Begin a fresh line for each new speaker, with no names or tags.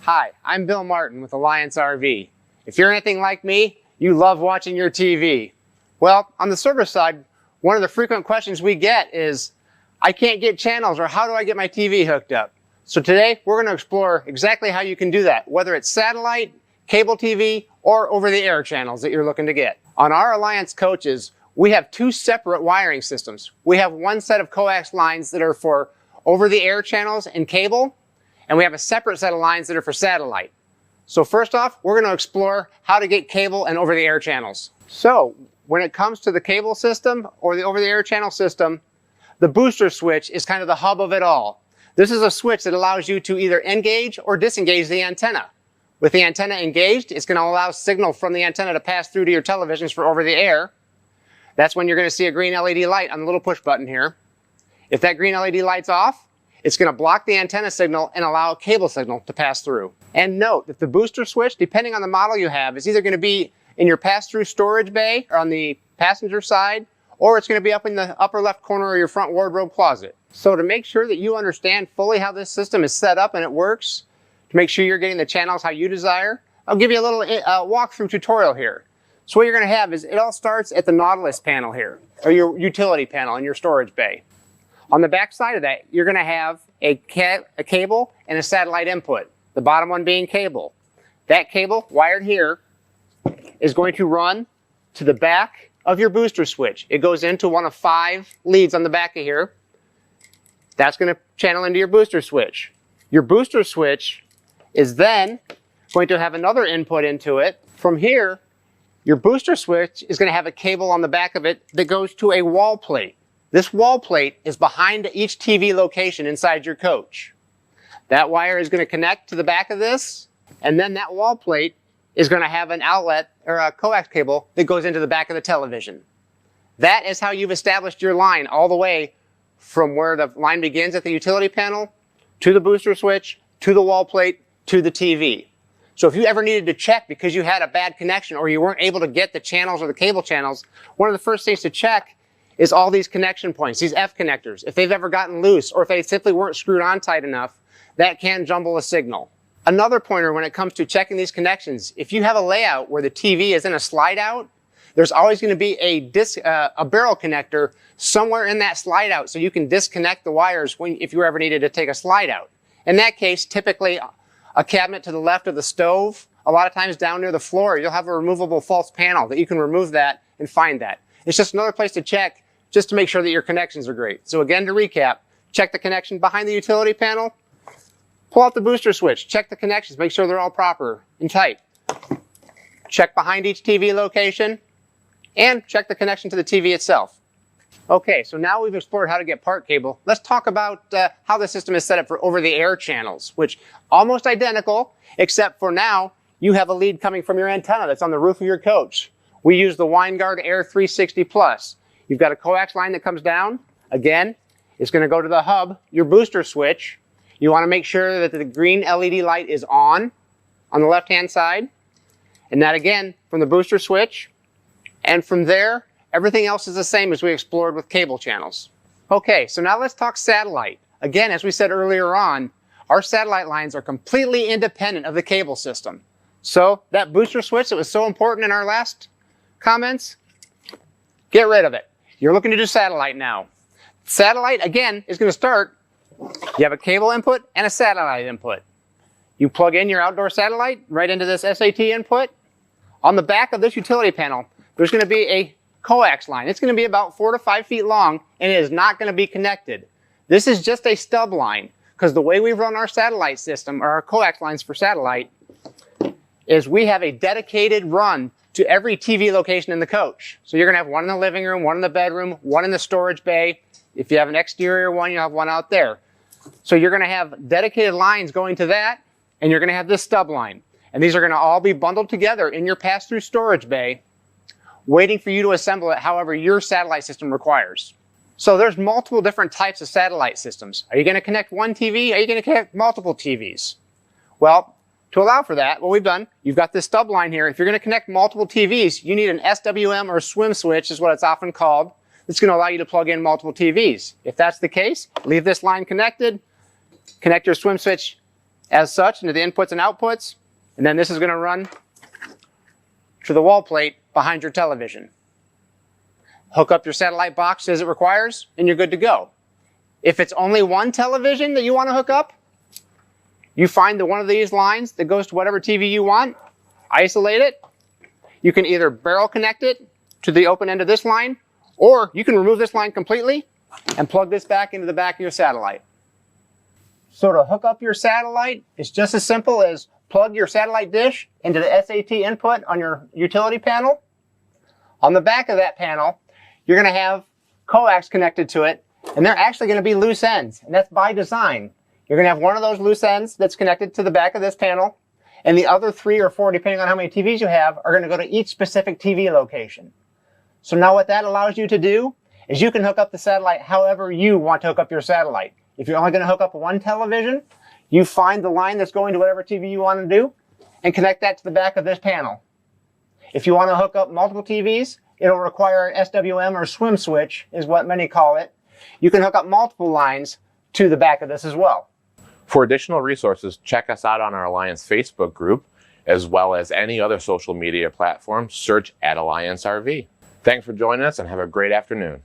Hi, I'm Bill Martin with Alliance RV. If you're anything like me, you love watching your TV. Well, on the service side, one of the frequent questions we get is, I can't get channels, or how do I get my TV hooked up? So today, we're going to explore exactly how you can do that, whether it's satellite, cable TV, or over-the-air channels that you're looking to get. On our Alliance coaches, we have two separate wiring systems. We have one set of coax lines that are for over-the-air channels and cable, and we have a separate set of lines that are for satellite. So first off, we're going to explore how to get cable and over-the-air channels. So when it comes to the cable system or the over-the-air channel system, the booster switch is kind of the hub of it all. This is a switch that allows you to either engage or disengage the antenna. With the antenna engaged, it's going to allow signal from the antenna to pass through to your televisions for over-the-air. That's when you're going to see a green LED light on the little push button here. If that green LED light's off, it's going to block the antenna signal and allow a cable signal to pass through. And note that the booster switch, depending on the model you have, is either going to be in your pass-through storage bay or on the passenger side, or it's going to be up in the upper left corner of your front wardrobe closet. So to make sure that you understand fully how this system is set up and it works, to make sure you're getting the channels how you desire, I'll give you a little walkthrough tutorial here. So what you're going to have is, it all starts at the Nautilus panel here, or your utility panel in your storage bay. On the back side of that, you're going to have a cable and a satellite input, the bottom one being cable. That cable, wired here, is going to run to the back of your booster switch. It goes into one of 5 leads on the back of here. That's going to channel into your booster switch. Your booster switch is then going to have another input into it. From here, your booster switch is going to have a cable on the back of it that goes to a wall plate. This wall plate is behind each TV location inside your coach. That wire is going to connect to the back of this, and then that wall plate is going to have an outlet or a coax cable that goes into the back of the television. That is how you've established your line all the way from where the line begins at the utility panel, to the booster switch, to the wall plate, to the TV. So if you ever needed to check because you had a bad connection or you weren't able to get the channels or the cable channels, one of the first things to check is all these connection points, these F connectors. If they've ever gotten loose or if they simply weren't screwed on tight enough, that can jumble a signal. Another pointer when it comes to checking these connections, if you have a layout where the TV is in a slide out, there's always going to be a barrel connector somewhere in that slide out so you can disconnect the wires if you ever needed to take a slide out. In that case, typically a cabinet to the left of the stove, a lot of times down near the floor, you'll have a removable false panel that you can remove that and find that. It's just another place to check just to make sure that your connections are great. So again, to recap, check the connection behind the utility panel, pull out the booster switch, check the connections, make sure they're all proper and tight. Check behind each TV location, and check the connection to the TV itself. Okay, so now we've explored how to get part cable. Let's talk about how the system is set up for over-the-air channels, which almost identical, except for now you have a lead coming from your antenna that's on the roof of your coach. We use the WineGuard Air 360 Plus. You've got a coax line that comes down. Again, it's going to go to the hub, your booster switch. You want to make sure that the green LED light is on the left-hand side. And that again, from the booster switch. And from there, everything else is the same as we explored with cable channels. Okay, so now let's talk satellite. Again, as we said earlier on, our satellite lines are completely independent of the cable system. So that booster switch that was so important in our last comments, get rid of it. You're looking to do satellite now. Satellite, again, is going to start, you have a cable input and a satellite input. You plug in your outdoor satellite right into this SAT input. On the back of this utility panel, there's going to be a coax line. It's going to be about 4 to 5 feet long, and it is not going to be connected. This is just a stub line, because the way we run our satellite system, or our coax lines for satellite, is we have a dedicated run to every TV location in the coach. So you're going to have one in the living room, one in the bedroom, one in the storage bay. If you have an exterior one, you'll have one out there. So you're going to have dedicated lines going to that, and you're going to have this stub line. And these are going to all be bundled together in your pass-through storage bay, waiting for you to assemble it however your satellite system requires. So there's multiple different types of satellite systems. Are you going to connect one TV? Are you going to connect multiple TVs? Well, to allow for that, what we've done, you've got this stub line here. If you're going to connect multiple TVs, you need an SWM or swim switch is what it's often called. It's going to allow you to plug in multiple TVs. If that's the case, leave this line connected, connect your swim switch as such into the inputs and outputs, and then this is going to run to the wall plate behind your television. Hook up your satellite box as it requires, and you're good to go. If it's only one television that you want to hook up, you find one of these lines that goes to whatever TV you want, isolate it. You can either barrel connect it to the open end of this line, or you can remove this line completely and plug this back into the back of your satellite. So to hook up your satellite, it's just as simple as plug your satellite dish into the SAT input on your utility panel. On the back of that panel, you're going to have coax connected to it, and they're actually going to be loose ends, and that's by design. You're going to have one of those loose ends that's connected to the back of this panel, and the other 3 or 4, depending on how many TVs you have, are going to go to each specific TV location. So now what that allows you to do is you can hook up the satellite however you want to hook up your satellite. If you're only going to hook up one television, you find the line that's going to whatever TV you want to do and connect that to the back of this panel. If you want to hook up multiple TVs, it'll require an SWM or swim switch, is what many call it. You can hook up multiple lines to the back of this as well.
For additional resources, check us out on our Alliance Facebook group, as well as any other social media platform. Search @AllianceRV. Thanks for joining us and have a great afternoon.